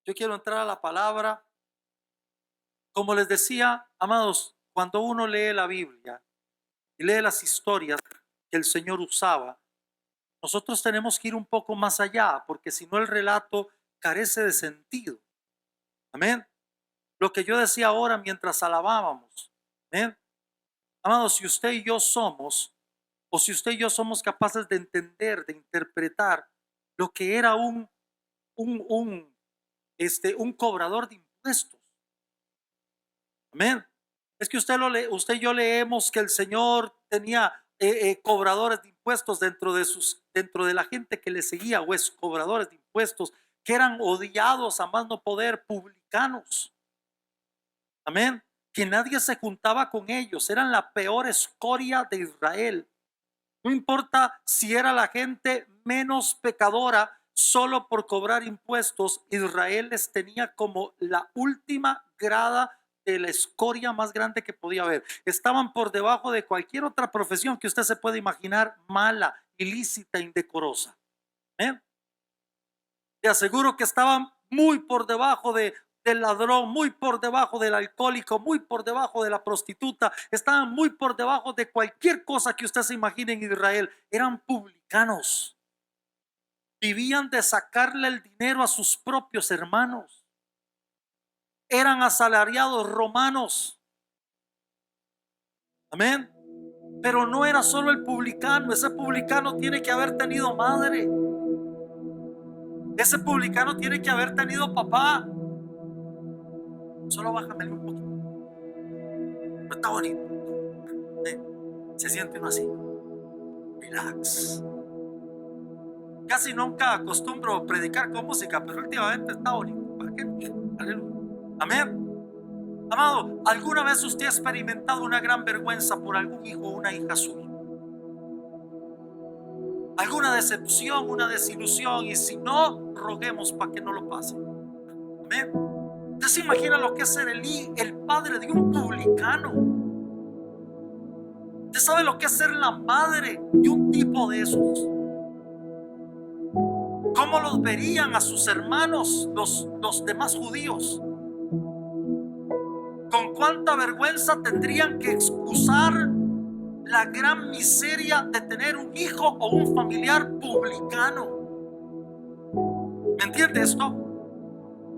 Yo quiero entrar a la palabra. Como les decía, amados, cuando uno lee la Biblia y lee las historias que el Señor usaba, nosotros tenemos que ir un poco más allá, porque si no el relato carece de sentido. Amén. Lo que yo decía ahora mientras alabábamos. Amén. Amados, si usted y yo somos, o si usted y yo somos capaces de entender, de interpretar lo que era un, un, un cobrador de impuestos. Amén. Es que usted y yo leemos que el Señor tenía cobradores de impuestos dentro de la gente que le seguía, o es cobradores de impuestos que eran odiados a más no poder, publicanos. Amén. Que nadie se juntaba con ellos, eran la peor escoria de Israel. No importa si era la gente menos pecadora, solo por cobrar impuestos, Israel les tenía como la última grada de la escoria más grande que podía haber. Estaban por debajo de cualquier otra profesión que usted se pueda imaginar mala, ilícita, indecorosa. ¿Eh? Te aseguro que estaban muy por debajo del ladrón, muy por debajo del alcohólico, muy por debajo de la prostituta, estaban muy por debajo de cualquier cosa que usted se imagine en Israel. Eran publicanos, vivían de sacarle el dinero a sus propios hermanos, eran asalariados romanos. Amén. Pero no era solo el publicano, ese publicano tiene que haber tenido madre, ese publicano tiene que haber tenido papá. Solo bájame un poquito. Pero está bonito. Se siente uno así. Relax. Casi nunca acostumbro predicar con música, pero últimamente está bonito. ¿Para qué? Aleluya. Amén. Amado, ¿alguna vez usted ha experimentado una gran vergüenza por algún hijo o una hija suya? ¿Alguna decepción, una desilusión? Y si no, roguemos para que no lo pase. Amén. ¿Usted se imagina lo que es ser el padre de un publicano? ¿Usted sabe lo que es ser la madre de un tipo de esos? ¿Cómo los verían a sus hermanos, los demás judíos? ¿Con cuánta vergüenza tendrían que excusar la gran miseria de tener un hijo o un familiar publicano? ¿Me entiende esto?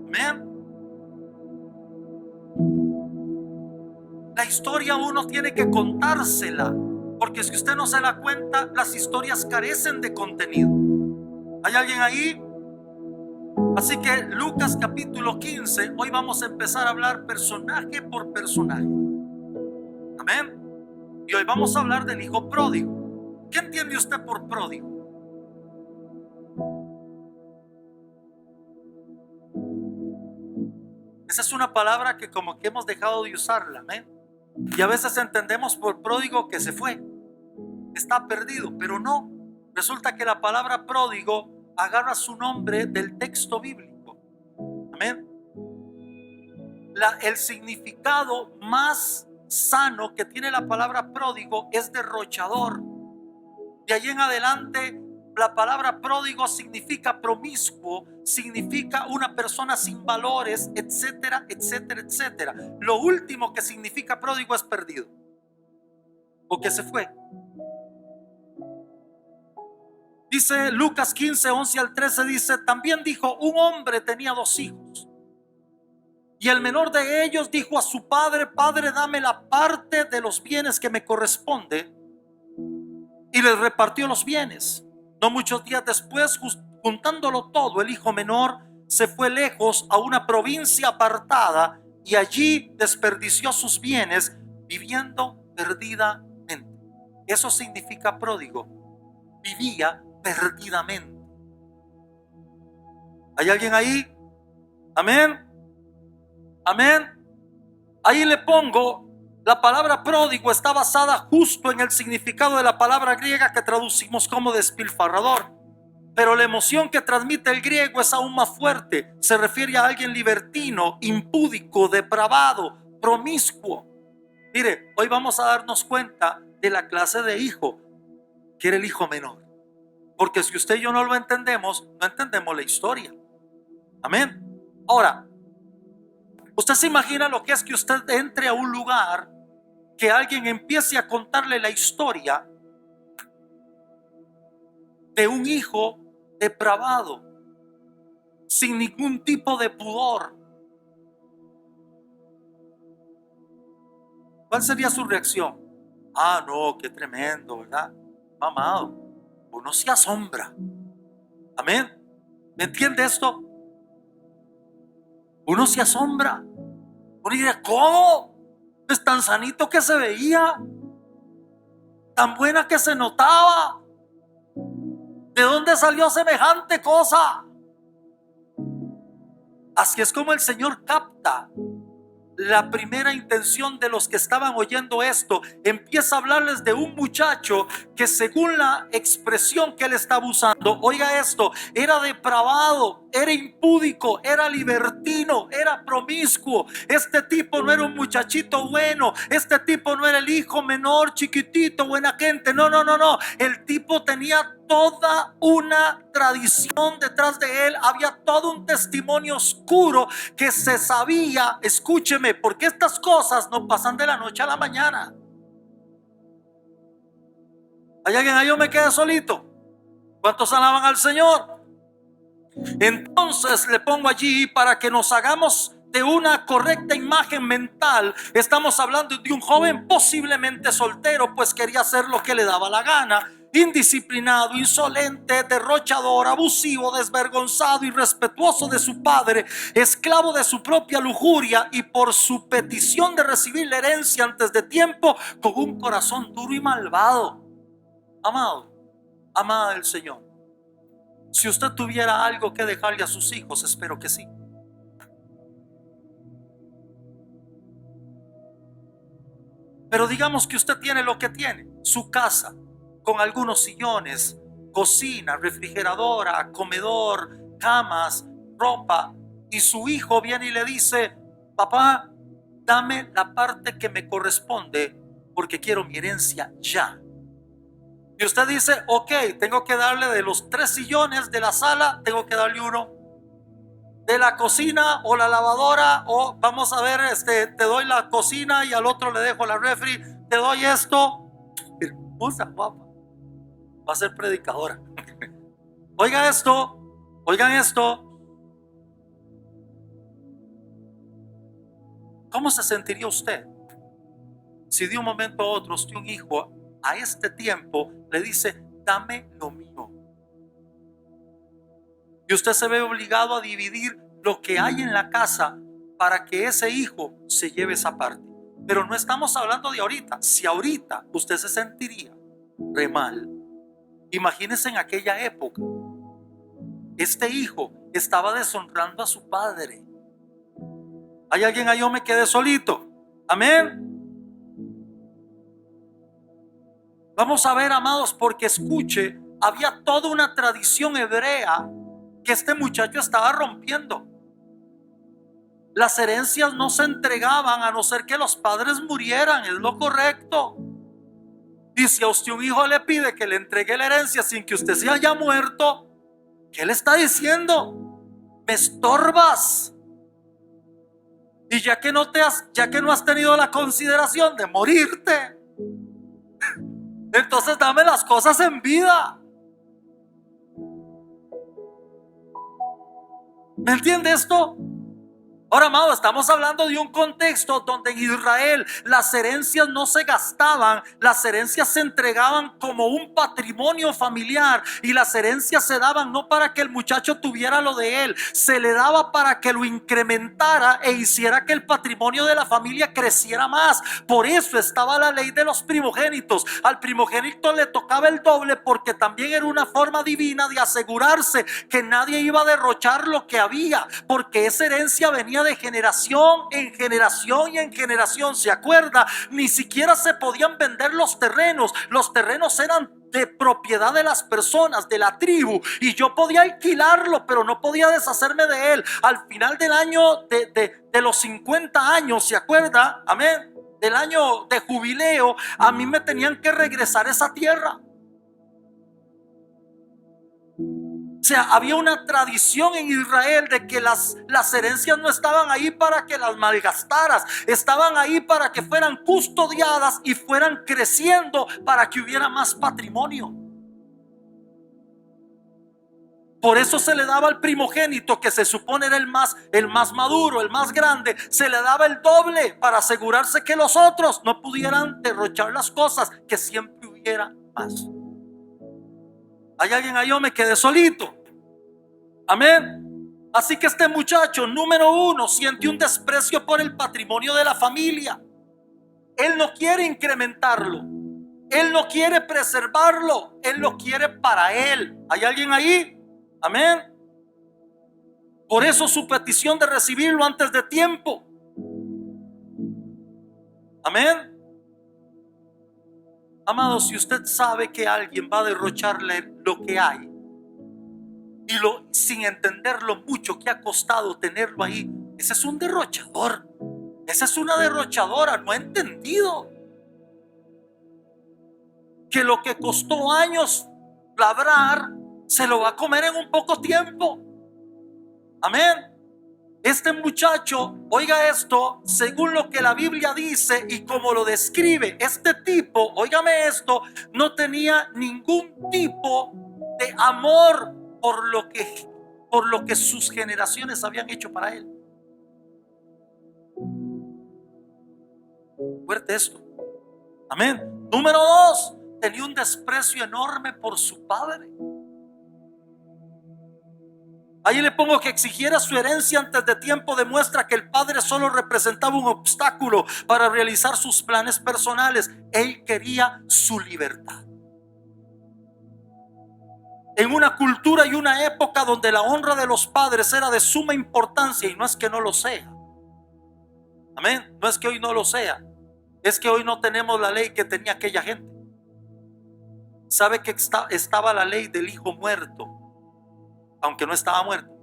Amén. La historia uno tiene que contársela, porque si usted no se la cuenta, las historias carecen de contenido. ¿Hay alguien ahí? Así que Lucas capítulo 15, hoy vamos a empezar a hablar personaje por personaje. Amén. Y hoy vamos a hablar del hijo pródigo. ¿Qué entiende usted por pródigo? Esa es una palabra que como que hemos dejado de usarla. Amén. Y a veces entendemos por pródigo que se fue, está perdido, pero no. Resulta que la palabra pródigo agarra su nombre del texto bíblico. Amén. El significado más sano que tiene la palabra pródigo es derrochador. De allí en adelante, la palabra pródigo significa promiscuo, significa una persona sin valores, etcétera, etcétera, etcétera. Lo último que significa pródigo es perdido o que se fue. Dice Lucas 15, 11 al 13, dice: también dijo, un hombre tenía 2 hijos. Y el menor de ellos dijo a su padre: Padre, dame la parte de los bienes que me corresponde. Y les repartió los bienes. No muchos días después, juntándolo todo, el hijo menor se fue lejos a una provincia apartada y allí desperdició sus bienes viviendo perdidamente. Eso significa pródigo. Vivía perdidamente. ¿Hay alguien ahí? Amén. Amén. Ahí le pongo, la palabra pródigo está basada justo en el significado de la palabra griega que traducimos como despilfarrador. Pero la emoción que transmite el griego es aún más fuerte. Se refiere a alguien libertino, impúdico, depravado, promiscuo. Mire, hoy vamos a darnos cuenta de la clase de hijo que era el hijo menor. Porque si usted y yo no lo entendemos, no entendemos la historia. Amén. Ahora, usted se imagina lo que es que usted entre a un lugar, que alguien empiece a contarle la historia de un hijo depravado, sin ningún tipo de pudor. ¿Cuál sería su reacción? Ah, no, qué tremendo, ¿verdad? Amado, uno se asombra. Amén. ¿Me entiende esto? Uno se asombra. Uno dice, ¿cómo? Es tan sanito que se veía, tan buena que se notaba. ¿De dónde salió semejante cosa? Así es como el Señor capta la primera intención de los que estaban oyendo esto. Empieza a hablarles de un muchacho que, según la expresión que él estaba usando, oiga esto, era depravado, era impúdico, era libertino, era promiscuo. Este tipo no era un muchachito bueno, este tipo no era el hijo menor, chiquitito, buena gente. No, no, no, no. El tipo tenía toda una tradición detrás de él, había todo un testimonio oscuro que se sabía. Escúcheme, porque estas cosas no pasan de la noche a la mañana. ¿Hay alguien ahí? Yo me quedé solito. ¿Cuántos alaban al Señor? Entonces le pongo allí para que nos hagamos de una correcta imagen mental. Estamos hablando de un joven posiblemente soltero, pues quería hacer lo que le daba la gana. Indisciplinado, insolente, derrochador, abusivo, desvergonzado, irrespetuoso de su padre, esclavo de su propia lujuria, y por su petición de recibir la herencia antes de tiempo, con un corazón duro y malvado. Amado, amada del Señor, si usted tuviera algo que dejarle a sus hijos, espero que sí. Pero digamos que usted tiene lo que tiene, su casa, con algunos sillones, cocina, refrigeradora, comedor, camas, ropa, y su hijo viene y le dice, papá, dame la parte que me corresponde porque quiero mi herencia ya. Y usted dice, ok, tengo que darle de los 3 sillones de la sala, tengo que darle uno. De la cocina o la lavadora, o vamos a ver, te doy la cocina y al otro le dejo la refri, te doy esto. Hermosa, guapa, va a ser predicadora. Oiga esto, oigan esto. ¿Cómo se sentiría usted si de un momento a otro usted, un hijo, a este tiempo le dice, dame lo mío? Y usted se ve obligado a dividir lo que hay en la casa para que ese hijo se lleve esa parte. Pero no estamos hablando de ahorita. Si ahorita usted se sentiría re mal, imagínese en aquella época. Este hijo estaba deshonrando a su padre. ¿Hay alguien ahí? Yo me quedé solito. Amén. Vamos a ver, amados, porque escuche, había toda una tradición hebrea que este muchacho estaba rompiendo. Las herencias no se entregaban a no ser que los padres murieran, es lo correcto. Y si a usted un hijo le pide que le entregue la herencia sin que usted se haya muerto, ¿qué le está diciendo? Me estorbas. Y ya que no has tenido la consideración de morirte, entonces dame las cosas en vida. ¿Me entiende esto? Ahora, amado, estamos hablando de un contexto donde en Israel las herencias no se gastaban, las herencias se entregaban como un patrimonio familiar, y las herencias se daban no para que el muchacho tuviera lo de él, se le daba para que lo incrementara e hiciera que el patrimonio de la familia creciera más. Por eso estaba la ley de los primogénitos. Al primogénito le tocaba el doble, porque también era una forma divina de asegurarse que nadie iba a derrochar lo que había, porque esa herencia venía de generación en generación y en generación. ¿Se acuerda? Ni siquiera se podían vender los terrenos. Los terrenos eran de propiedad de las personas, de la tribu, y yo podía alquilarlo, pero no podía deshacerme de él. Al final del año de los 50 años, ¿se acuerda? Amén. Del año de jubileo, a mí me tenían que regresar esa tierra. sea, había una tradición en Israel de que las herencias no estaban ahí para que las malgastaras, estaban ahí para que fueran custodiadas y fueran creciendo para que hubiera más patrimonio. Por eso se le daba al primogénito, que se supone era el más maduro, el más grande, se le daba el doble para asegurarse que los otros no pudieran derrochar las cosas, que siempre hubiera más. ¿Hay alguien ahí? Yo me quedé solito. Amén. Así que este muchacho, número uno, siente un desprecio por el patrimonio de la familia. Él no quiere incrementarlo, él no quiere preservarlo, él lo quiere para él. ¿Hay alguien ahí? Amén. Por eso su petición de recibirlo antes de tiempo. Amén. Amado, si usted sabe que alguien va a derrocharle lo que hay sin entender lo mucho que ha costado tenerlo ahí, ese es un derrochador. Esa es una derrochadora. No ha entendido que lo que costó años labrar se lo va a comer en un poco tiempo. Amén. Este muchacho, oiga esto, según lo que la Biblia dice y como lo describe, este tipo, óigame esto, no tenía ningún tipo de amor por lo que sus generaciones habían hecho para él. Fuerte esto. Amén. Número dos, tenía un desprecio enorme por su padre. Ahí le pongo que exigiera su herencia antes de tiempo demuestra que el padre solo representaba un obstáculo para realizar sus planes personales. Él quería su libertad. En una cultura y una época donde la honra de los padres era de suma importancia, y no es que no lo sea. Amén. No es que hoy no lo sea. Es que hoy no tenemos la ley que tenía aquella gente. ¿Sabe que estaba la ley del hijo muerto? Aunque no estaba muerto.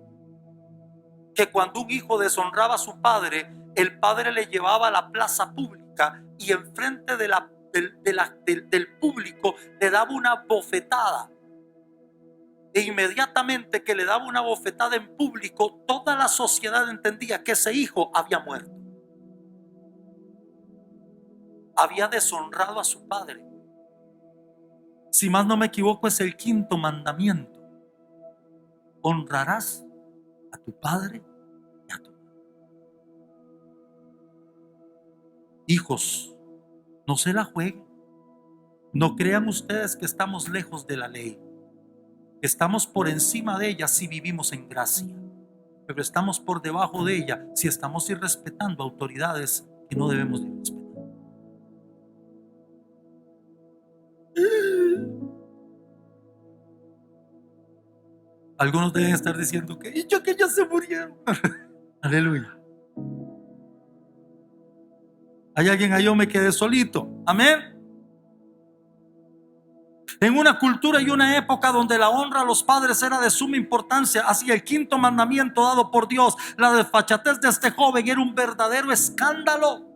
Que cuando un hijo deshonraba a su padre, el padre le llevaba a la plaza pública y enfrente del público le daba una bofetada. E inmediatamente que le daba una bofetada en público, toda la sociedad entendía que ese hijo había muerto. Había deshonrado a su padre. Si más no me equivoco, es el quinto mandamiento. Honrarás a tu padre y a tu madre. Hijos, no se la jueguen. No crean ustedes que estamos lejos de la ley. Estamos por encima de ella si vivimos en gracia, pero estamos por debajo de ella si estamos irrespetando autoridades que no debemos de respetar. Algunos deben estar diciendo que ya se murieron. Aleluya. Hay alguien ahí, yo me quedé solito. Amén. En una cultura y una época donde la honra a los padres era de suma importancia, así el quinto mandamiento dado por Dios, la desfachatez de este joven era un verdadero escándalo.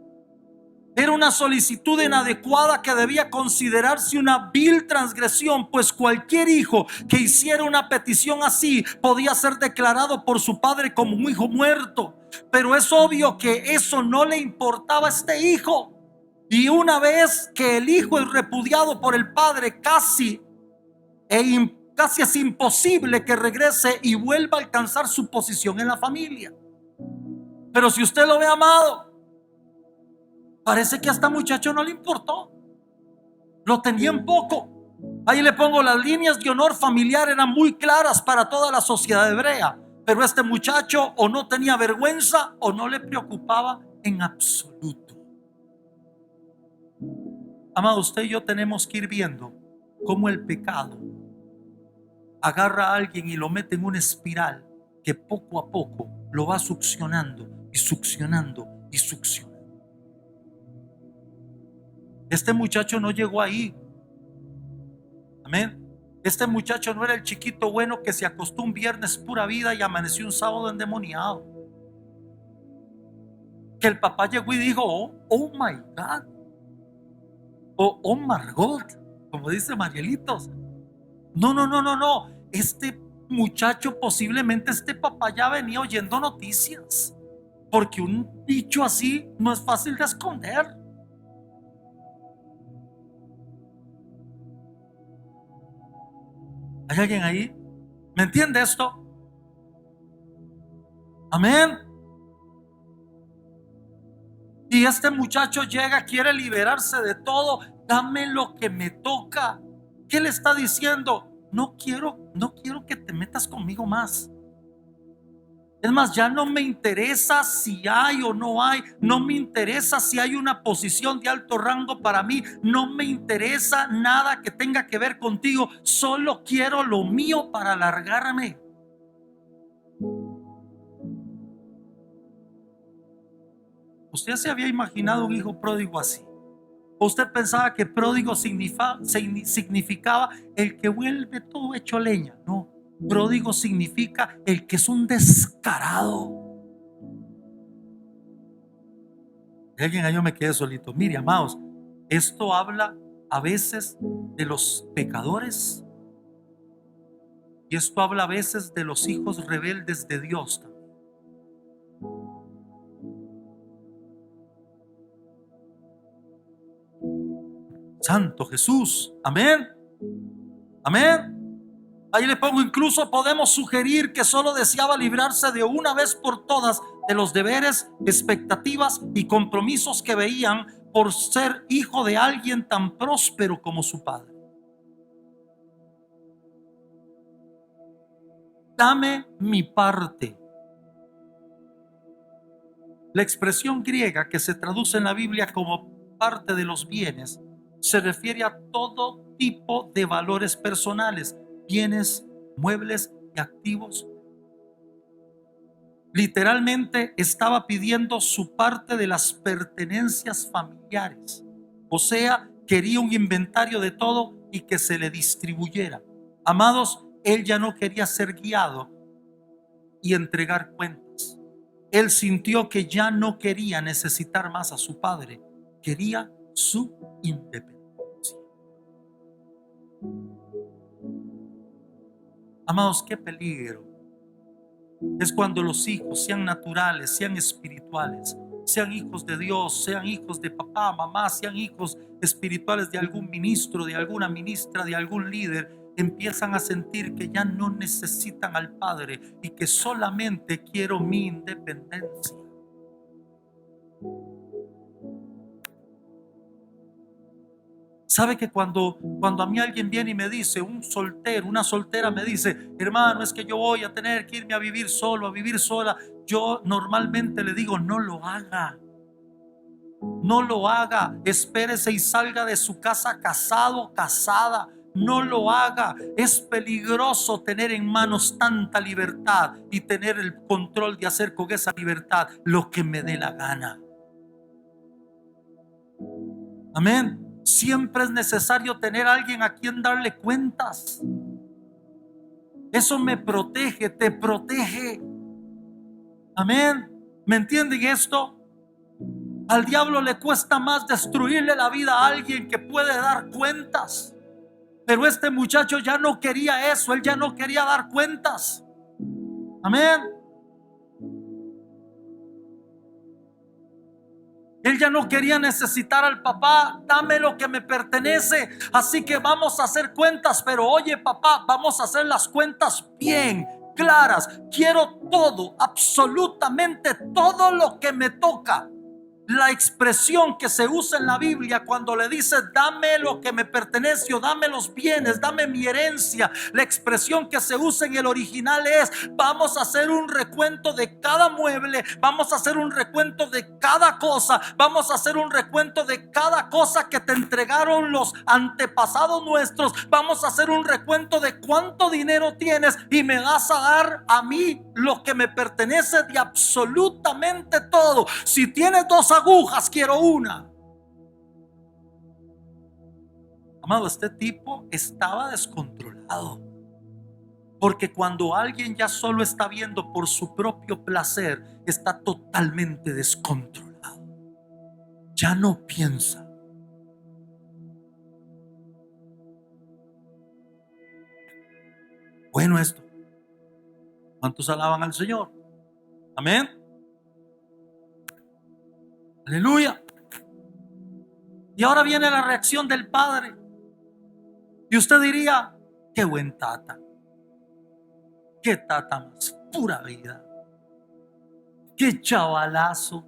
Era una solicitud inadecuada que debía considerarse una vil transgresión, pues cualquier hijo que hiciera una petición así podía ser declarado por su padre como un hijo muerto. Pero es obvio que eso no le importaba a este hijo. Y una vez que el hijo es repudiado por el padre, casi es imposible que regrese y vuelva a alcanzar su posición en la familia. Pero si usted lo ve, amado, parece que a este muchacho no le importó. Lo tenía en poco. Ahí le pongo, las líneas de honor familiar eran muy claras para toda la sociedad hebrea. Pero este muchacho o no tenía vergüenza o no le preocupaba en absoluto. Amado, usted y yo tenemos que ir viendo cómo el pecado agarra a alguien y lo mete en una espiral que poco a poco lo va succionando y succionando y succionando. Este muchacho no llegó ahí. Amén. Este muchacho no era el chiquito bueno que se acostó un viernes pura vida y amaneció un sábado endemoniado. Que el papá llegó y dijo, oh my God, oh Margot, como dice Marielitos. No. Este muchacho, posiblemente este papá ya venía oyendo noticias, porque un dicho así no es fácil de esconder. ¿Hay alguien ahí? ¿Me entiende esto? Amén. Y este muchacho llega, quiere liberarse de todo. Dame lo que me toca. ¿Qué le está diciendo? No quiero que te metas conmigo más. Es más, ya no me interesa si hay o no hay. No me interesa si hay una posición de alto rango para mí. No me interesa nada que tenga que ver contigo. Solo quiero lo mío para largarme. ¿Usted se había imaginado un hijo pródigo así? ¿O usted pensaba que pródigo significaba el que vuelve todo hecho leña? No, pródigo significa el que es un descarado. Alguien ahí, yo me quedé solito. Mire, amados, esto habla a veces de los pecadores y esto habla a veces de los hijos rebeldes de Dios. Santo Jesús, amén, amén. Ahí le pongo, incluso podemos sugerir que solo deseaba librarse de una vez por todas de los deberes, expectativas y compromisos que veían por ser hijo de alguien tan próspero como su padre. Dame mi parte. La expresión griega que se traduce en la Biblia como parte de los bienes se refiere a todo tipo de valores personales, bienes, muebles y activos. Literalmente estaba pidiendo su parte de las pertenencias familiares. O sea, quería un inventario de todo y que se le distribuyera. Amados, él ya no quería ser guiado y entregar cuentas. Él sintió que ya no quería necesitar más a su padre. Quería su independencia. Amados, qué peligro es cuando los hijos, sean naturales, sean espirituales, sean hijos de Dios, sean hijos de papá, mamá, sean hijos espirituales de algún ministro, de alguna ministra, de algún líder, empiezan a sentir que ya no necesitan al Padre y que solamente quiero mi independencia. Sabe que cuando a mí alguien viene y me dice, un soltero, una soltera me dice, hermano, es que yo voy a tener que irme a vivir solo, a vivir sola, yo normalmente le digo, no lo haga. No lo haga. Espérese y salga de su casa casado, casada. No lo haga. Es peligroso tener en manos tanta libertad y tener el control de hacer con esa libertad lo que me dé la gana. Amén. Siempre es necesario tener a alguien a quien darle cuentas. Eso me protege, te protege. Amén. ¿Me entienden esto? Al diablo le cuesta más destruirle la vida a alguien que puede dar cuentas. Pero este muchacho ya no quería eso. Él ya no quería dar cuentas. Amén. Él ya no quería necesitar al papá. Dame lo que me pertenece. Así que vamos a hacer cuentas. Pero oye, papá, vamos a hacer las cuentas bien claras. Quiero todo, absolutamente todo lo que me toca. La expresión que se usa en la Biblia cuando le dice dame lo que me pertenece o dame los bienes, dame mi herencia, la expresión que se usa en el original es vamos a hacer un recuento de cada mueble, vamos a hacer un recuento de cada cosa, vamos a hacer un recuento de cada cosa que te entregaron los antepasados nuestros, vamos a hacer un recuento de cuánto dinero tienes y me vas a dar a mí lo que me pertenece de absolutamente todo. Si tienes 2 agujas, quiero una. Amado, este tipo estaba descontrolado. Porque cuando alguien ya solo está viendo por su propio placer, está totalmente descontrolado. Ya no piensa. Bueno, esto. ¿Cuántos alaban al Señor? Amén. Aleluya. Y ahora viene la reacción del padre. Y usted diría, qué buen tata. Qué tata más pura vida. Qué chavalazo.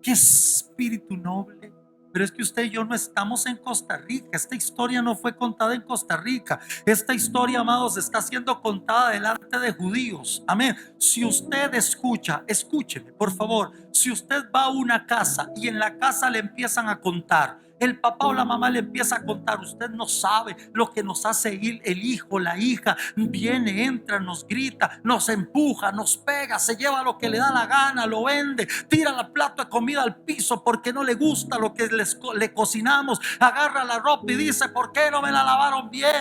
Qué espíritu noble. Pero es que usted y yo no estamos en Costa Rica. Esta historia no fue contada en Costa Rica. Esta historia, amados, está siendo contada delante de judíos. Amén. Si usted escucha, escúcheme, por favor. Si usted va a una casa y en la casa le empiezan a contar, el papá o la mamá le empieza a contar, usted no sabe lo que nos hace ir el hijo, la hija, viene, entra, nos grita, nos empuja, nos pega, se lleva lo que le da la gana, lo vende, tira el plato de comida al piso porque no le gusta lo que le cocinamos, agarra la ropa y dice, ¿por qué no me la lavaron bien?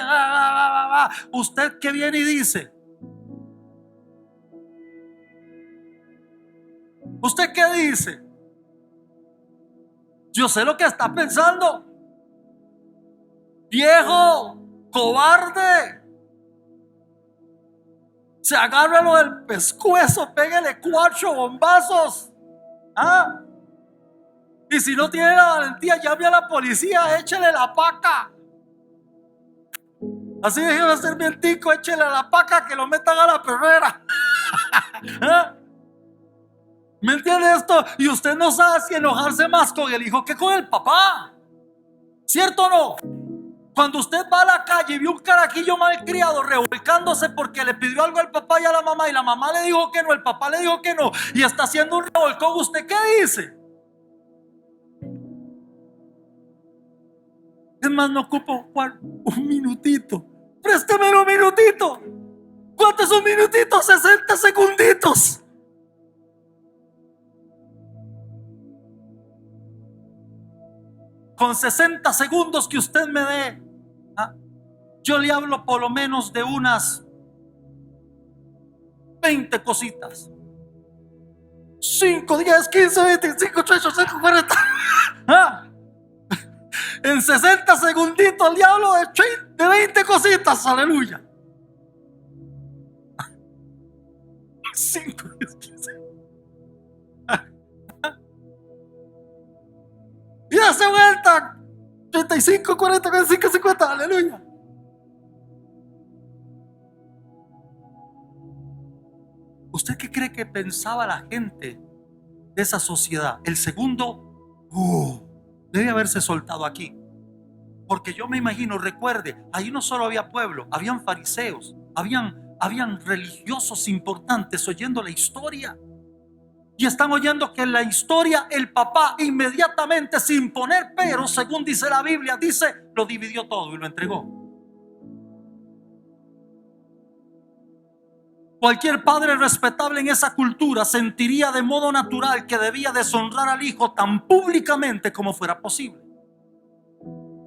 Usted que viene y dice, ¿usted qué dice? Yo sé lo que está pensando. Viejo, cobarde. Se agarra lo del pescuezo, pégale 4 bombazos. ¿Ah? Y si no tiene la valentía, llame a la policía, échele la paca. Así debe ser bien tico, échele la paca que lo metan a la perrera. ¿Ah? ¿Me entiende esto? Y usted no sabe si enojarse más con el hijo que con el papá. ¿Cierto o no? Cuando usted va a la calle y ve un carajillo malcriado revolcándose porque le pidió algo al papá y a la mamá y la mamá le dijo que no, el papá le dijo que no y está haciendo un revolcón, ¿usted qué dice? Es más, no ocupo un minutito. Présteme un minutito. ¿Cuánto es un minutito? 60 segunditos. Con 60 segundos que usted me dé, yo le hablo por lo menos de unas 20 cositas. 5, 10, 15, 25, 30, 40. En 60 segunditos le hablo de 20 cositas. Aleluya. 5, 10, 15. Y hace vuelta 35, 40, 45, 50. Aleluya. ¿Usted qué cree que pensaba la gente de esa sociedad? El segundo, debe haberse soltado aquí. Porque yo me imagino, recuerde, ahí no solo había pueblo, habían fariseos, habían religiosos importantes oyendo la historia. Y están oyendo que en la historia el papá inmediatamente, sin poner pero, según dice la Biblia, dice, lo dividió todo y lo entregó. Cualquier padre respetable en esa cultura sentiría de modo natural que debía deshonrar al hijo tan públicamente como fuera posible.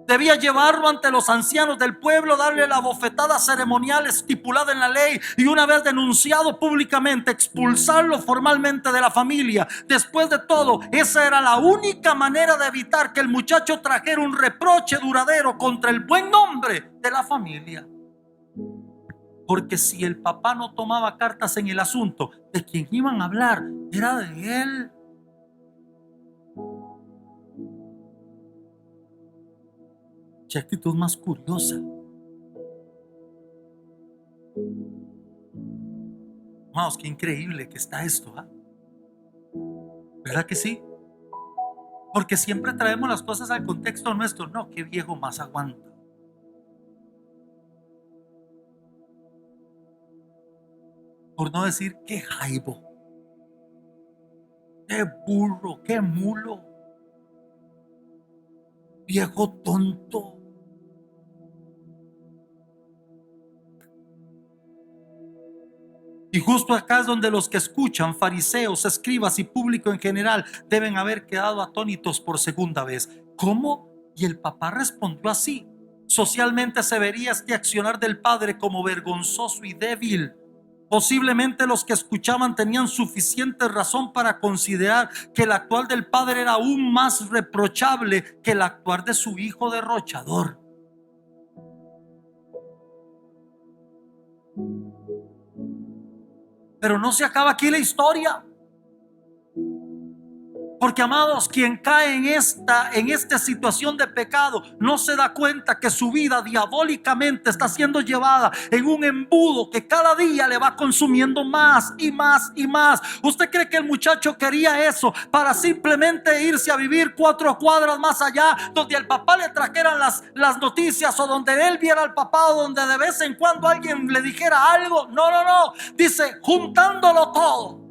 Debía llevarlo ante los ancianos del pueblo, darle la bofetada ceremonial estipulada en la ley y una vez denunciado públicamente, expulsarlo formalmente de la familia. Después de todo, esa era la única manera de evitar que el muchacho trajera un reproche duradero contra el buen nombre de la familia. Porque si el papá no tomaba cartas en el asunto, de quien iban a hablar era de él. Qué actitud más curiosa. Vamos, qué increíble que está esto, ¿verdad que sí? Porque siempre traemos las cosas al contexto nuestro. No, qué viejo más aguanta. Por no decir qué jaibo, qué burro, qué mulo, viejo tonto. Y justo acá es donde los que escuchan, fariseos, escribas y público en general, deben haber quedado atónitos por segunda vez. ¿Cómo? Y el papá respondió así. Socialmente se vería este accionar del padre como vergonzoso y débil. Posiblemente los que escuchaban tenían suficiente razón para considerar que el actuar del padre era aún más reprochable que el actuar de su hijo derrochador. Pero no se acaba aquí la historia. Porque, amados, quien cae en esta situación de pecado no se da cuenta que su vida diabólicamente está siendo llevada en un embudo que cada día le va consumiendo más y más y más. ¿Usted cree que el muchacho quería eso para simplemente irse a vivir 4 cuadras más allá, donde al papá le trajeran las noticias, o donde él viera al papá, o donde de vez en cuando alguien le dijera algo? No, no, no. Dice, juntándolo todo.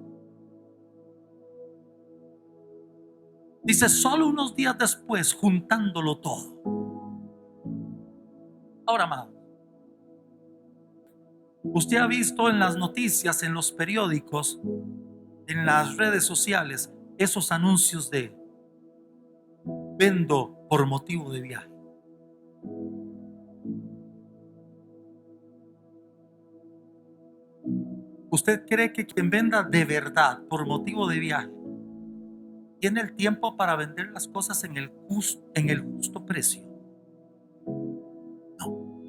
Dice, solo unos días después, juntándolo todo. Ahora, amado, usted ha visto en las noticias, en los periódicos, en las redes sociales, esos anuncios de vendo por motivo de viaje. ¿Usted cree que quien venda de verdad por motivo de viaje tiene el tiempo para vender las cosas en el justo precio? No.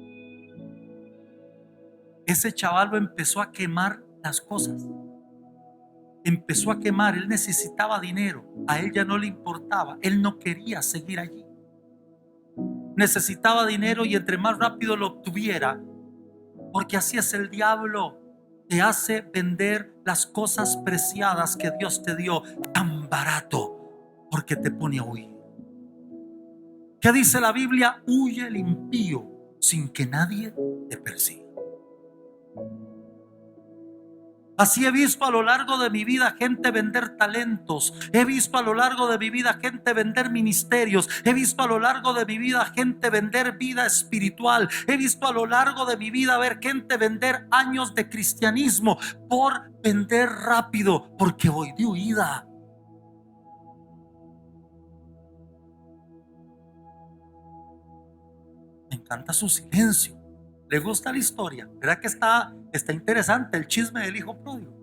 Ese chaval lo empezó a quemar las cosas. Empezó a quemar. Él necesitaba dinero. A él ya no le importaba. Él no quería seguir allí. Necesitaba dinero, y entre más rápido lo obtuviera, porque así es el diablo. Te hace vender las cosas preciadas que Dios te dio tan barato, porque te pone a huir. ¿Qué dice la Biblia? Huye el impío sin que nadie te persiga. Así he visto a lo largo de mi vida gente vender talentos. He visto a lo largo de mi vida gente vender ministerios. He visto a lo largo de mi vida gente vender vida espiritual. He visto a lo largo de mi vida ver gente vender años de cristianismo por vender rápido, porque voy de huida. Me encanta su silencio. ¿Le gusta la historia? ¿Verdad que está interesante el chisme del hijo pródigo?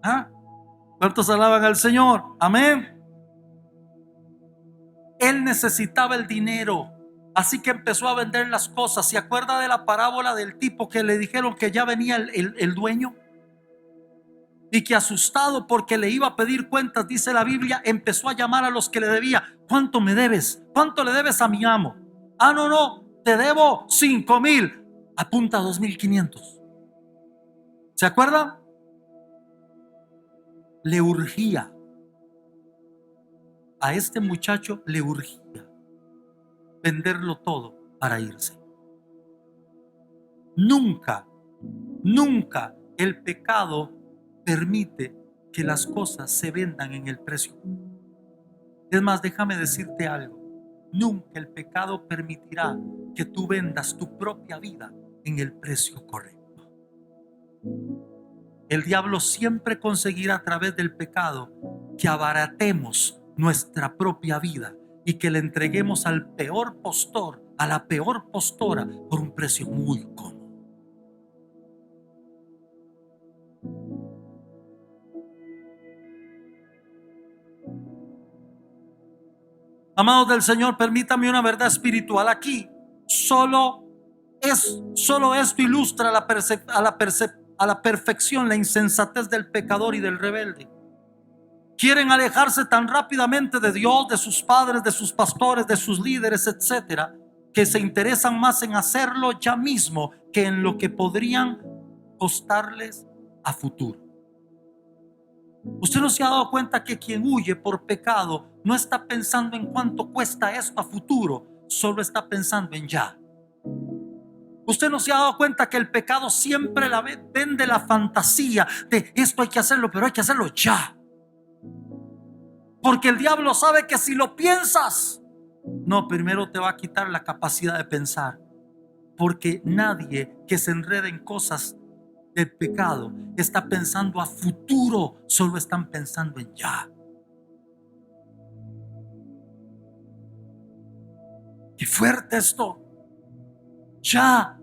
¿Ah? ¿Cuántos alaban al Señor? Amén. Él necesitaba el dinero, así que empezó a vender las cosas. ¿Se acuerda de la parábola del tipo que le dijeron que ya venía el dueño? Y que, asustado porque le iba a pedir cuentas, dice la Biblia, empezó a llamar a los que le debía. ¿Cuánto me debes? ¿Cuánto le debes a mi amo? Ah, no, no, te debo 5,000. Apunta 2,500. ¿Se acuerda? Le urgía. A este muchacho le urgía venderlo todo para irse. Nunca, nunca el pecado permite que las cosas se vendan en el precio. Es más, déjame decirte algo. Nunca el pecado permitirá que tú vendas tu propia vida en el precio correcto. El diablo siempre conseguirá a través del pecado que abaratemos nuestra propia vida y que le entreguemos al peor postor, a la peor postora, por un precio muy cómodo. Amados del Señor, permítame una verdad espiritual aquí. Solo esto ilustra a la perfección la insensatez del pecador y del rebelde. Quieren alejarse tan rápidamente de Dios, de sus padres, de sus pastores, de sus líderes, etcétera, que se interesan más en hacerlo ya mismo que en lo que podrían costarles a futuro. ¿Usted no se ha dado cuenta que quien huye por pecado no está pensando en cuánto cuesta esto a futuro, solo está pensando en ya? ¿Usted no se ha dado cuenta que el pecado siempre vende la fantasía de esto hay que hacerlo, pero hay que hacerlo ya? Porque el diablo sabe que si lo piensas, no, primero te va a quitar la capacidad de pensar. Porque nadie que se enreda en cosas del pecado está pensando a futuro, solo están pensando en ya. Qué fuerte esto. Ya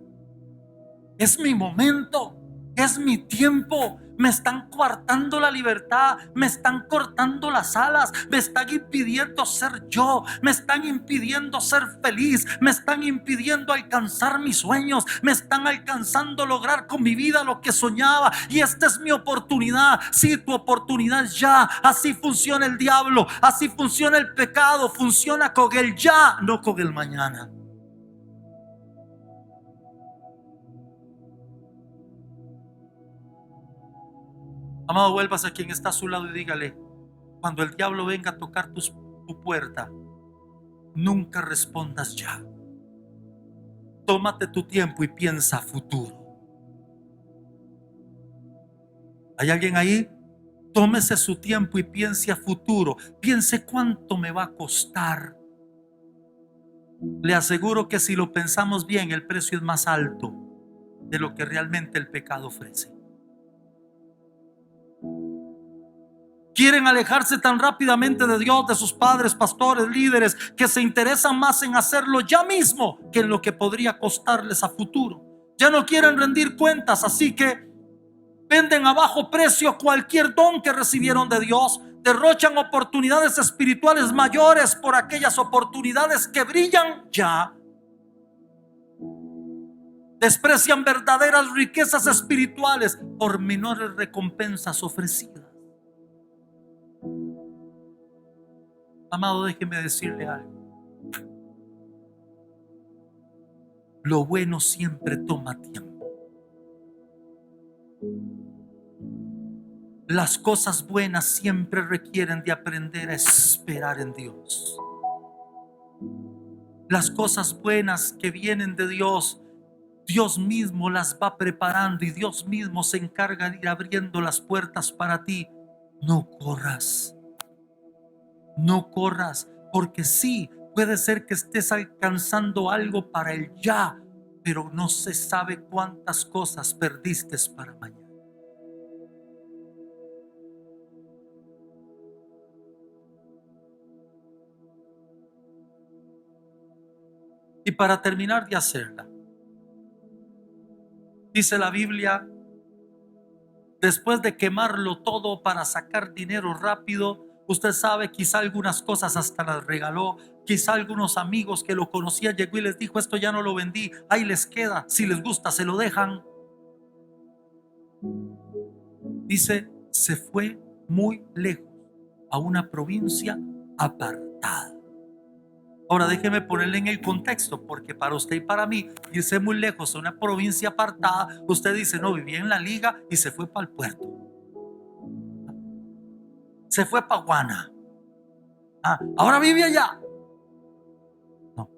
es mi momento, es mi tiempo. me están coartando la libertad, me están cortando las alas, me están impidiendo ser yo, me están impidiendo ser feliz, me están impidiendo alcanzar mis sueños, me están alcanzando lograr con mi vida lo que soñaba, y esta es mi oportunidad. Sí, tu oportunidad ya. Así funciona el diablo, así funciona el pecado, funciona con el ya, no con el mañana. Amado, vuelvas a quien está a su lado y dígale: cuando el diablo venga a tocar tu puerta, nunca respondas ya. Tómate tu tiempo y piensa futuro. ¿Hay alguien ahí? Tómese su tiempo y piense a futuro. Piense cuánto me va a costar. Le aseguro que si lo pensamos bien, el precio es más alto de lo que realmente el pecado ofrece. Quieren alejarse tan rápidamente de Dios, de sus padres, pastores, líderes, que se interesan más en hacerlo ya mismo que en lo que podría costarles a futuro. Ya no quieren rendir cuentas, así que venden a bajo precio cualquier don que recibieron de Dios. Derrochan oportunidades espirituales mayores por aquellas oportunidades que brillan ya. Desprecian verdaderas riquezas espirituales por menores recompensas ofrecidas. Amado, déjeme decirle algo. Lo bueno siempre toma tiempo. Las cosas buenas siempre requieren de aprender a esperar en Dios. Las cosas buenas que vienen de Dios, Dios mismo las va preparando y Dios mismo se encarga de ir abriendo las puertas para ti. No corras. No corras, porque sí, puede ser que estés alcanzando algo para el ya, pero no se sabe cuántas cosas perdiste para mañana. Y para terminar de hacerla, dice la Biblia, después de quemarlo todo para sacar dinero rápido, usted sabe, quizá algunas cosas hasta las regaló, quizá algunos amigos que lo conocían llegó y les dijo: esto ya no lo vendí, ahí les queda, si les gusta se lo dejan. Dice, se fue muy lejos, a una provincia apartada. Ahora déjeme ponerle en el contexto, porque para usted y para mí, irse muy lejos a una provincia apartada, usted dice: no, vivía en la liga y se fue para el puerto, se fue para Guana, ahora vive allá. No,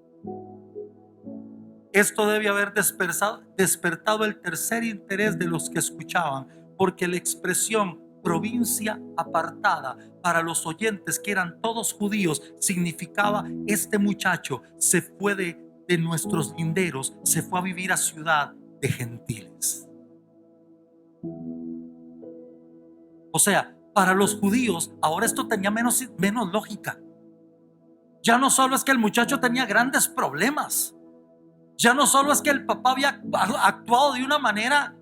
esto debe haber despertado el tercer interés de los que escuchaban, porque la expresión provincia apartada para los oyentes, que eran todos judíos, significaba: este muchacho se fue de nuestros linderos, se fue a vivir a ciudad de gentiles. O sea, para los judíos ahora esto tenía menos lógica. Ya no solo es que el muchacho tenía grandes problemas, ya no solo es que el papá había actuado de una manera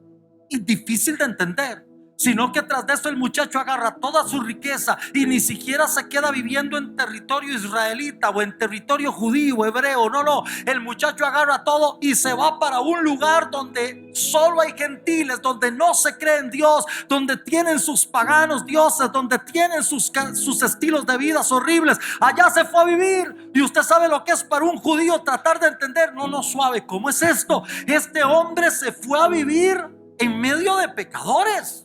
difícil de entender, sino que tras de eso el muchacho agarra toda su riqueza y ni siquiera se queda viviendo en territorio israelita o en territorio judío, hebreo. No, el muchacho agarra todo y se va para un lugar donde solo hay gentiles, donde no se cree en Dios, donde tienen sus paganos dioses, donde tienen sus estilos de vida horribles. Allá se fue a vivir. Y usted sabe lo que es para un judío tratar de entender. No, suave, ¿cómo es esto? Este hombre se fue a vivir en medio de pecadores.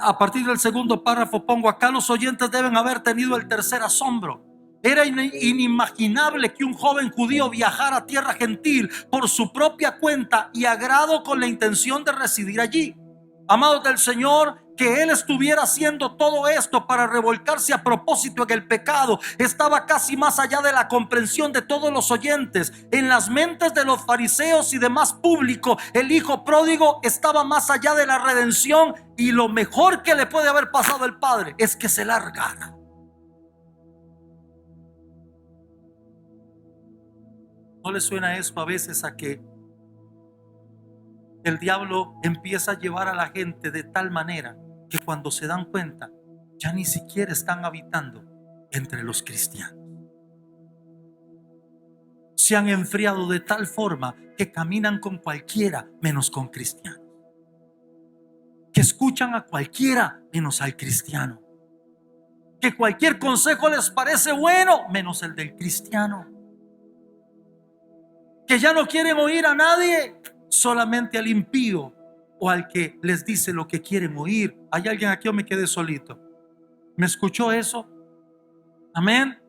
A partir del segundo párrafo pongo: acá los oyentes deben haber tenido el tercer asombro. Era inimaginable que un joven judío viajara a tierra gentil por su propia cuenta y agrado, con la intención de residir allí. Amados del Señor, que él estuviera haciendo todo esto para revolcarse a propósito en el pecado estaba casi más allá de la comprensión de todos los oyentes. En las mentes de los fariseos y demás público, el hijo pródigo estaba más allá de la redención, y lo mejor que le puede haber pasado al padre es que se largara. ¿No le suena esto a veces a que el diablo empieza a llevar a la gente de tal manera que cuando se dan cuenta ya ni siquiera están habitando entre los cristianos? Se han enfriado de tal forma que caminan con cualquiera menos con cristianos, que escuchan a cualquiera menos al cristiano, que cualquier consejo les parece bueno menos el del cristiano, que ya no quieren oír a nadie, solamente al impío o al que les dice lo que quieren oír. ¿Hay alguien aquí o me quedé solito? ¿Me escuchó eso? Amén.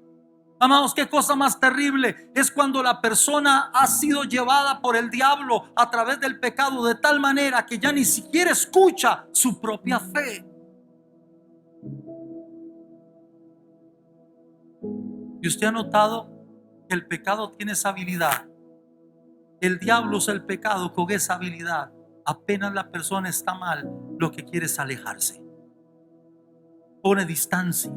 Amados, qué cosa más terrible es cuando la persona ha sido llevada por el diablo a través del pecado de tal manera que ya ni siquiera escucha su propia fe. Y usted ha notado que el pecado tiene esa habilidad. El diablo usa el pecado con esa habilidad. Apenas la persona está mal, lo que quiere es alejarse. Pone distancia.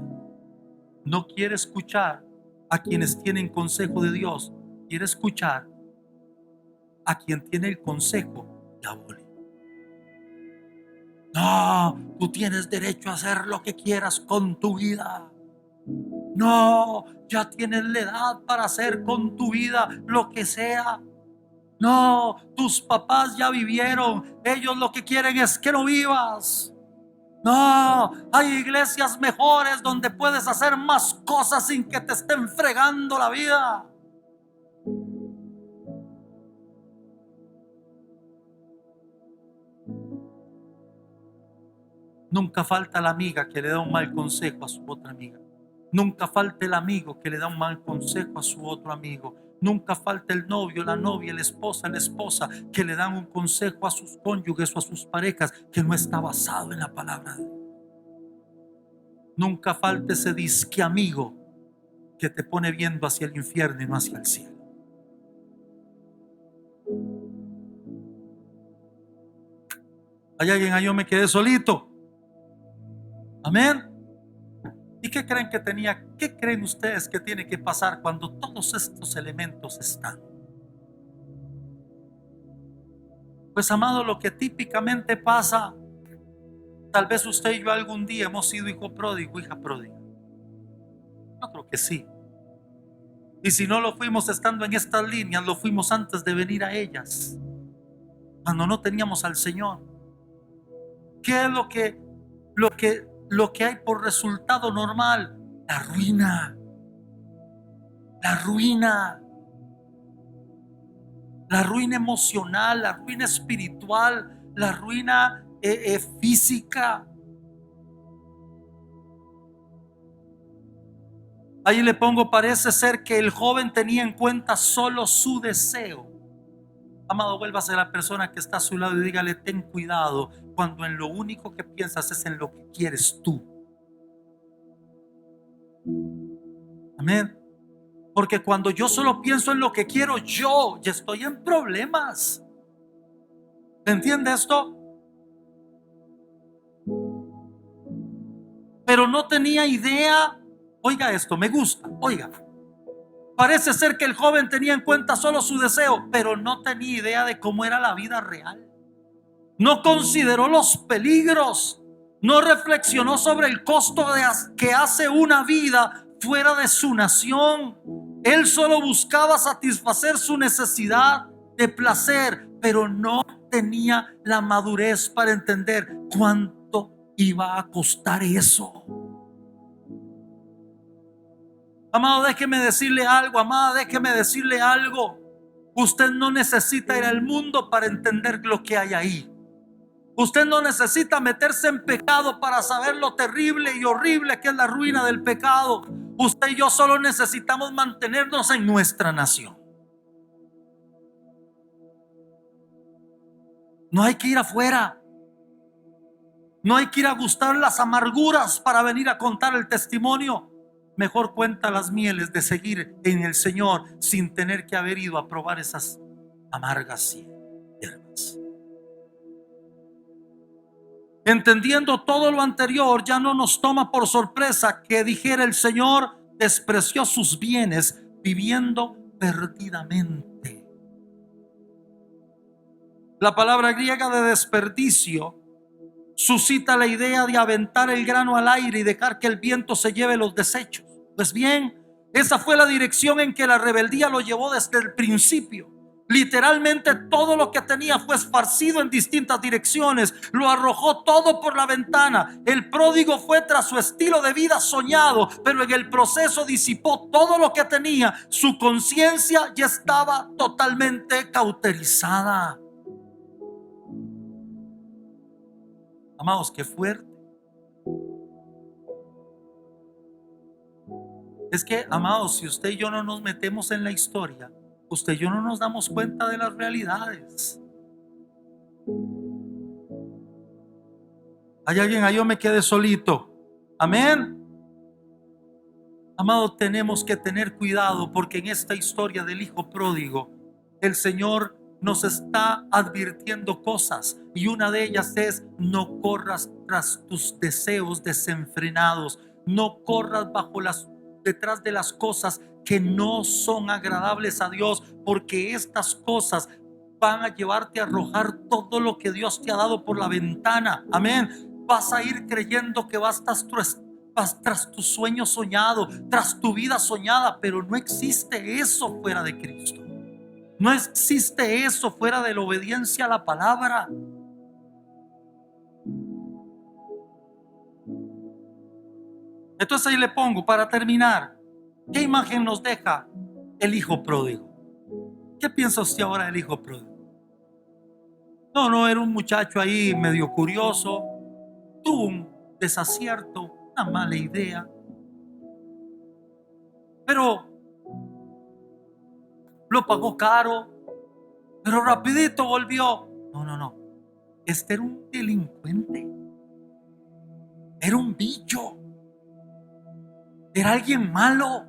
No quiere escuchar a quienes tienen consejo de Dios. Quiere escuchar a quien tiene el consejo diabólico. No, tú tienes derecho a hacer lo que quieras con tu vida. No, ya tienes la edad para hacer con tu vida lo que sea. No, tus papás ya vivieron. Ellos lo que quieren es que no vivas. No, hay iglesias mejores donde puedes hacer más cosas sin que te estén fregando la vida. Nunca falta la amiga que le da un mal consejo a su otra amiga. Nunca falta el amigo que le da un mal consejo a su otro amigo. Nunca falta el novio, la novia, la esposa que le dan un consejo a sus cónyuges o a sus parejas que no está basado en la palabra de Dios. Nunca falta ese disque amigo que te pone viendo hacia el infierno y no hacia el cielo. ¿Hay alguien ahí? Yo me quedé solito. Amén. ¿Y qué creen que tenía? ¿Qué creen ustedes que tiene que pasar cuando todos estos elementos están? Pues, amado, lo que típicamente pasa, tal vez usted y yo algún día hemos sido hijo pródigo, hija pródiga. Yo creo que sí. Y si no lo fuimos estando en estas líneas, lo fuimos antes de venir a ellas, cuando no teníamos al Señor. ¿Qué es lo que hay por resultado normal? La ruina. La ruina. La ruina emocional, la ruina espiritual, la ruina física. Ahí le pongo, parece ser que el joven tenía en cuenta solo su deseo. Amado, vuélvase a la persona que está a su lado y dígale: ten cuidado cuando en lo único que piensas es en lo que quieres tú. Amén. Porque cuando yo solo pienso en lo que quiero yo, ya estoy en problemas. ¿Entiende esto? Pero no tenía idea. Oiga esto, me gusta. Oiga, parece ser que el joven tenía en cuenta solo su deseo, pero no tenía idea de cómo era la vida real. No consideró los peligros. No reflexionó sobre el costo que hace una vida fuera de su nación. Él solo buscaba satisfacer su necesidad de placer, pero no tenía la madurez para entender cuánto iba a costar eso. Amado, déjeme decirle algo, amada, déjeme decirle algo. Usted no necesita ir al mundo para entender lo que hay ahí. Usted no necesita meterse en pecado para saber lo terrible y horrible que es la ruina del pecado. Usted y yo solo necesitamos mantenernos en nuestra nación. No hay que ir afuera. No hay que ir a gustar las amarguras para venir a contar el testimonio. Mejor cuenta las mieles de seguir en el Señor sin tener que haber ido a probar esas amargas hierbas. Entendiendo todo lo anterior, ya no nos toma por sorpresa que dijera: el Señor despreció sus bienes viviendo perdidamente. La palabra griega de desperdicio suscita la idea de aventar el grano al aire y dejar que el viento se lleve los desechos. Pues bien, esa fue la dirección en que la rebeldía lo llevó desde el principio. Literalmente todo lo que tenía fue esparcido en distintas direcciones, lo arrojó todo por la ventana. El pródigo fue tras su estilo de vida soñado, pero en el proceso disipó todo lo que tenía. Su conciencia ya estaba totalmente cauterizada. Amados, qué fuerte. Es que, amados, si usted y yo no nos metemos en la historia, usted y yo no nos damos cuenta de las realidades. Hay alguien ahí, yo me quedé solito. Amén. Amado, tenemos que tener cuidado porque en esta historia del hijo pródigo, el Señor nos está advirtiendo cosas y una de ellas es: no corras tras tus deseos desenfrenados, no corras detrás de las cosas que no son agradables a Dios, porque estas cosas van a llevarte a arrojar todo lo que Dios te ha dado por la ventana. Amén. Vas a ir creyendo que vas tras tu sueño soñado, tras tu vida soñada, pero no existe eso fuera de Cristo. No existe eso fuera de la obediencia a la palabra. Entonces ahí le pongo, para terminar, ¿qué imagen nos deja el hijo pródigo? ¿Qué piensa usted ahora del hijo pródigo? No, era un muchacho ahí medio curioso, tuvo un desacierto, una mala idea, pero lo pagó caro, pero rapidito volvió. No. Este era un delincuente, era un bicho, era alguien malo.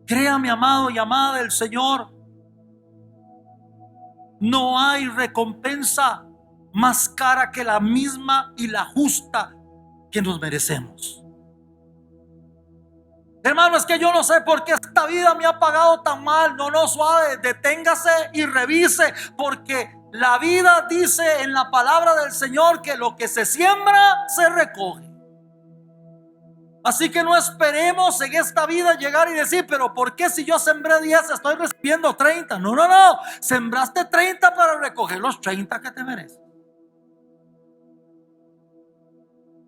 Créame, amado y amada del Señor, no hay recompensa más cara que la misma y la justa que nos merecemos. Hermano, es que yo no sé por qué esta vida me ha pagado tan mal. No, suave, deténgase y revise, porque la vida dice en la palabra del Señor que lo que se siembra se recoge. Así que no esperemos en esta vida llegar y decir: pero ¿por qué si yo sembré 10 estoy recibiendo 30? No. Sembraste 30 para recoger los 30 que te mereces.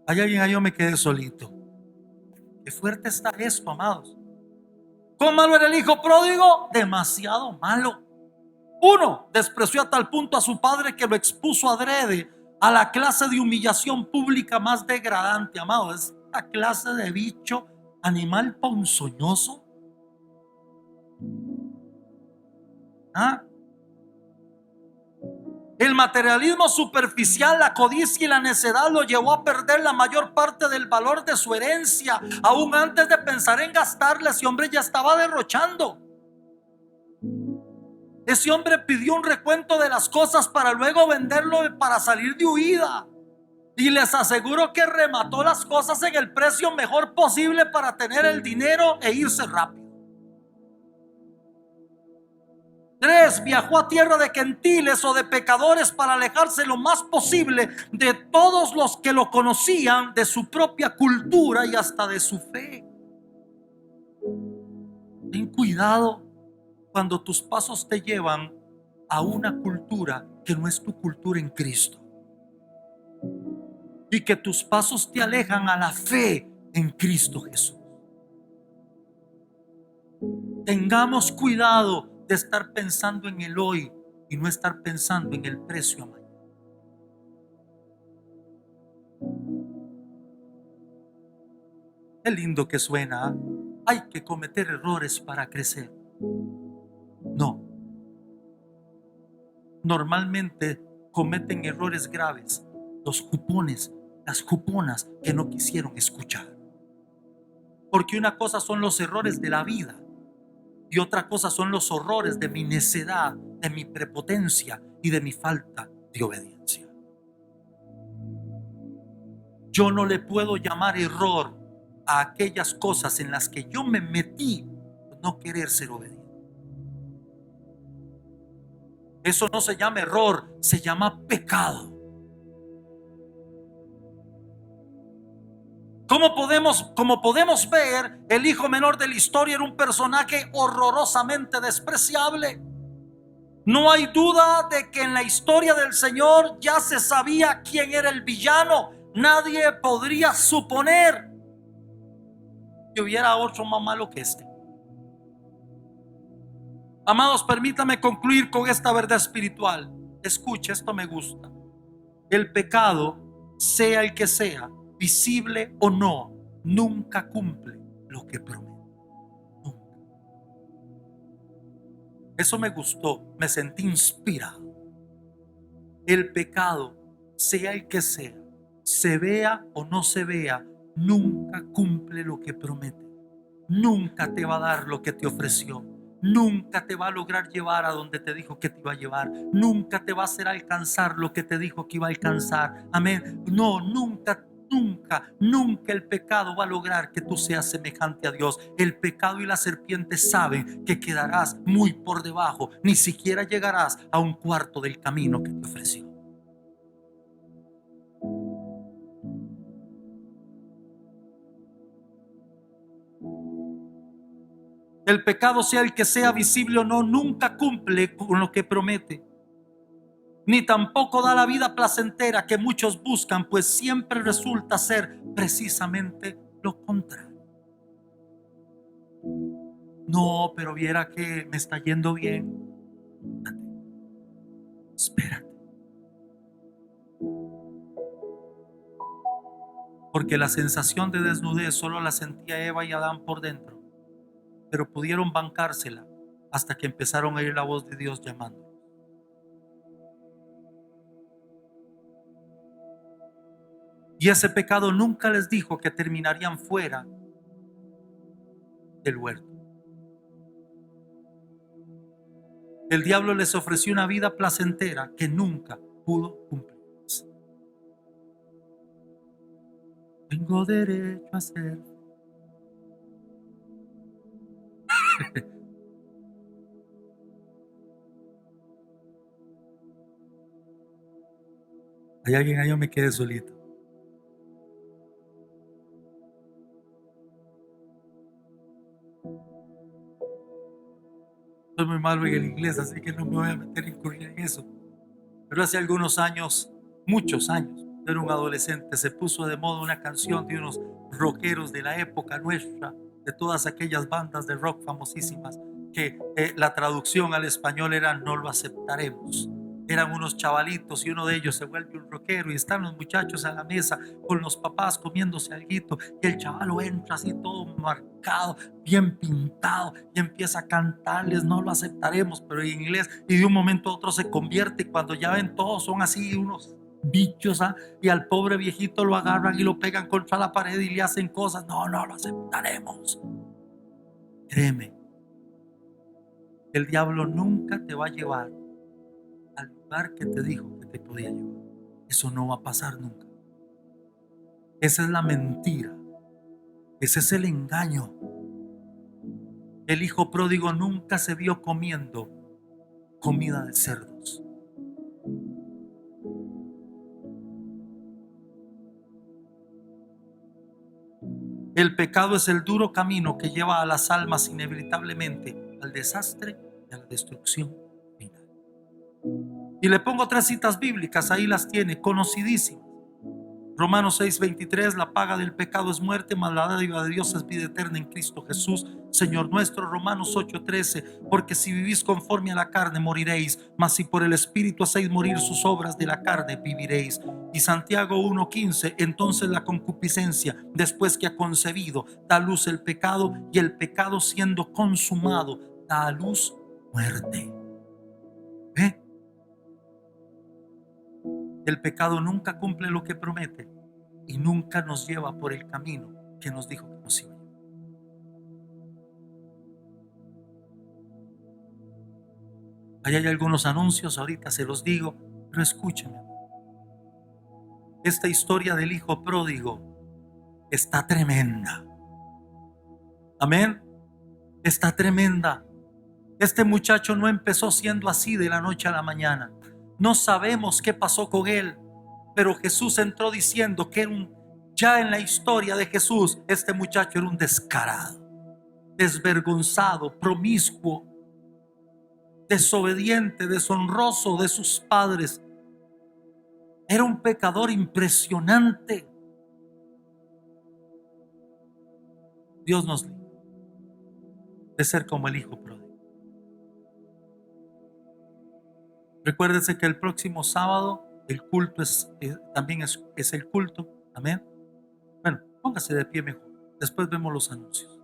Hay alguien ahí, yo me quedé solito. Qué fuerte está esto, amados. ¿Cuán malo era el hijo pródigo? Demasiado malo. Uno, despreció a tal punto a su padre que lo expuso adrede a la clase de humillación pública más degradante. Amado, esta clase de bicho, animal ponzoñoso. El materialismo superficial, la codicia y la necedad lo llevó a perder la mayor parte del valor de su herencia. Aún antes de pensar en gastarla, ese hombre ya estaba derrochando. Ese hombre pidió un recuento de las cosas para luego venderlo, para salir de huida. Y les aseguro que remató las cosas en el precio mejor posible para tener el dinero e irse rápido. 3, viajó a tierra de gentiles o de pecadores para alejarse lo más posible de todos los que lo conocían, de su propia cultura y hasta de su fe. Ten cuidado cuando tus pasos te llevan a una cultura que no es tu cultura en Cristo, y que tus pasos te alejan a la fe en Cristo Jesús. Tengamos cuidado de estar pensando en el hoy y no estar pensando en el precio a mañana. Qué lindo que suena. Hay que cometer errores para crecer. No. Normalmente cometen errores graves los jupones, las juponas que no quisieron escuchar. Porque una cosa son los errores de la vida y otra cosa son los horrores de mi necedad, de mi prepotencia y de mi falta de obediencia. Yo no le puedo llamar error a aquellas cosas en las que yo me metí por no querer ser obediente. Eso no se llama error, se llama pecado. Como podemos ver, el hijo menor de la historia era un personaje horrorosamente despreciable. No hay duda de que en la historia del Señor ya se sabía quién era el villano. Nadie podría suponer que hubiera otro más malo que este. Amados, permítame concluir con esta verdad espiritual. Escuche, esto me gusta. El pecado, sea el que sea, visible o no, nunca cumple lo que promete. Nunca. Eso me gustó, me sentí inspirado. El pecado, sea el que sea, se vea o no se vea, nunca cumple lo que promete. Nunca te va a dar lo que te ofreció. Nunca te va a lograr llevar a donde te dijo que te iba a llevar. Nunca te va a hacer alcanzar lo que te dijo que iba a alcanzar. Amén. No, nunca, nunca, nunca el pecado va a lograr que tú seas semejante a Dios. El pecado y la serpiente saben que quedarás muy por debajo. Ni siquiera llegarás a un cuarto del camino que te ofreció. El pecado, sea el que sea, visible o no, nunca cumple con lo que promete. Ni tampoco da la vida placentera que muchos buscan, pues siempre resulta ser precisamente lo contrario. No, pero viera que me está yendo bien. Espérate. Porque la sensación de desnudez solo la sentía Eva y Adán por dentro, pero pudieron bancársela hasta que empezaron a oír la voz de Dios llamando. Y ese pecado nunca les dijo que terminarían fuera del huerto. El diablo les ofreció una vida placentera que nunca pudo cumplir. Tengo derecho a ser. Hay alguien ahí, yo me quedé solito. Soy muy malo en el inglés, así que no me voy a meter en incurrir en eso. Pero hace algunos años, muchos años, era un adolescente, se puso de moda una canción de unos rockeros de la época nuestra, de todas aquellas bandas de rock famosísimas, que la traducción al español era "no lo aceptaremos". Eran unos chavalitos y uno de ellos se vuelve un rockero y están los muchachos a la mesa con los papás comiéndose alguito y el chavalo entra así todo marcado, bien pintado, y empieza a cantarles "no lo aceptaremos", pero en inglés, y de un momento a otro se convierte, y cuando ya ven todos son así unos bichos, y al pobre viejito lo agarran y lo pegan contra la pared y le hacen cosas. No, no lo aceptaremos. Créeme, el diablo nunca te va a llevar al lugar que te dijo que te podía llevar. Eso no va a pasar nunca. Esa es la mentira. Ese es el engaño. El hijo pródigo nunca se vio comiendo comida de cerdos. El pecado es el duro camino que lleva a las almas inevitablemente al desastre y a la destrucción final. Y le pongo 3 citas bíblicas, ahí las tiene, conocidísimas. Romanos 6:23, la paga del pecado es muerte, mas la dádiva de Dios es vida eterna en Cristo Jesús, Señor nuestro. Romanos 8:13, porque si vivís conforme a la carne moriréis, mas si por el Espíritu hacéis morir sus obras de la carne viviréis. Y Santiago 1:15, entonces la concupiscencia, después que ha concebido, da a luz el pecado, y el pecado siendo consumado, da a luz muerte. ¿Ve? El pecado nunca cumple lo que promete y nunca nos lleva por el camino que nos dijo que nos iba a llevar. Ahí hay algunos anuncios, ahorita se los digo, pero escúcheme. Esta historia del hijo pródigo está tremenda. Amén. Está tremenda. Este muchacho no empezó siendo así de la noche a la mañana. No sabemos qué pasó con él, pero Jesús entró diciendo que ya en la historia de Jesús, este muchacho era un descarado, desvergonzado, promiscuo, desobediente, deshonroso de sus padres. Era un pecador impresionante. Dios nos libre de ser como el hijo pródigo. Recuérdense que el próximo sábado el culto también es el culto. Amén. Bueno, póngase de pie mejor. Después vemos los anuncios.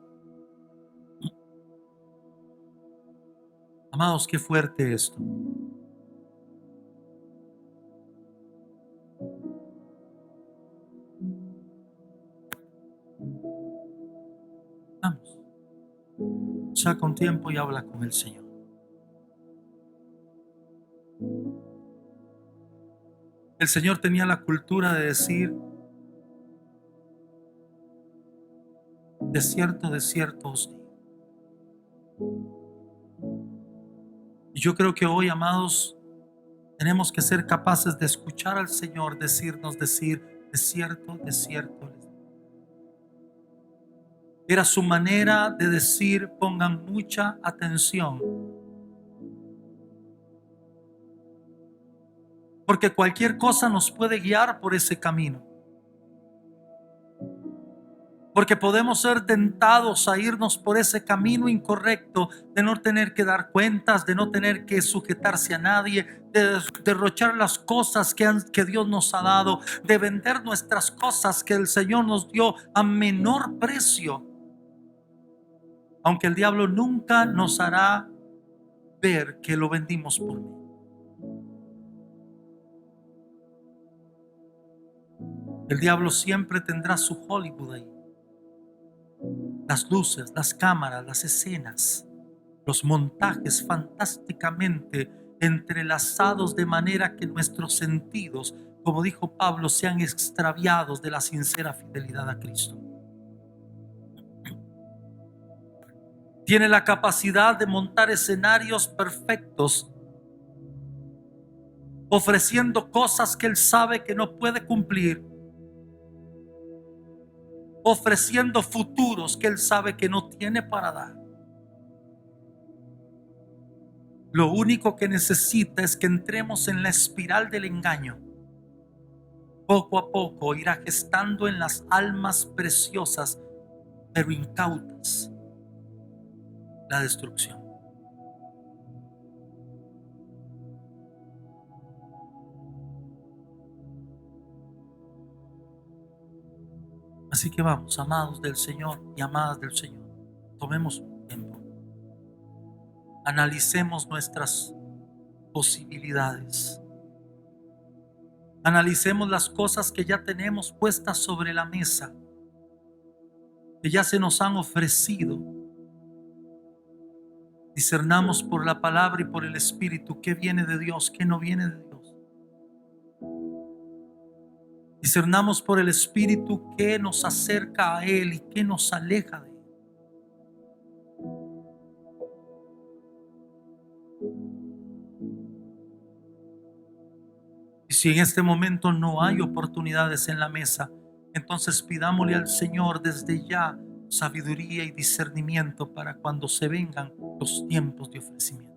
Amados, qué fuerte esto. Vamos. Saca un tiempo y habla con el Señor. El Señor tenía la cultura de decir: de cierto os digo. Y yo creo que hoy, amados, tenemos que ser capaces de escuchar al Señor decir, de cierto les digo. Era su manera de decir: pongan mucha atención, porque cualquier cosa nos puede guiar por ese camino. Porque podemos ser tentados a irnos por ese camino incorrecto de no tener que dar cuentas, de no tener que sujetarse a nadie, de derrochar las cosas que Dios nos ha dado, de vender nuestras cosas que el Señor nos dio a menor precio. Aunque el diablo nunca nos hará ver que lo vendimos por mí. El diablo siempre tendrá su Hollywood ahí. Las luces, las cámaras, las escenas, los montajes fantásticamente entrelazados de manera que nuestros sentidos, como dijo Pablo, sean extraviados de la sincera fidelidad a Cristo. Tiene la capacidad de montar escenarios perfectos, ofreciendo cosas que él sabe que no puede cumplir, ofreciendo futuros que él sabe que no tiene para dar. Lo único que necesita es que entremos en la espiral del engaño. Poco a poco irá gestando en las almas preciosas, pero incautas, la destrucción. Así que vamos, amados del Señor y amadas del Señor, tomemos un tiempo, analicemos nuestras posibilidades, analicemos las cosas que ya tenemos puestas sobre la mesa, que ya se nos han ofrecido. Discernamos por la palabra y por el Espíritu qué viene de Dios, qué no viene de Dios. Discernamos por el Espíritu qué nos acerca a Él y qué nos aleja de Él. Y si en este momento no hay oportunidades en la mesa, entonces pidámosle al Señor desde ya sabiduría y discernimiento para cuando se vengan los tiempos de ofrecimiento.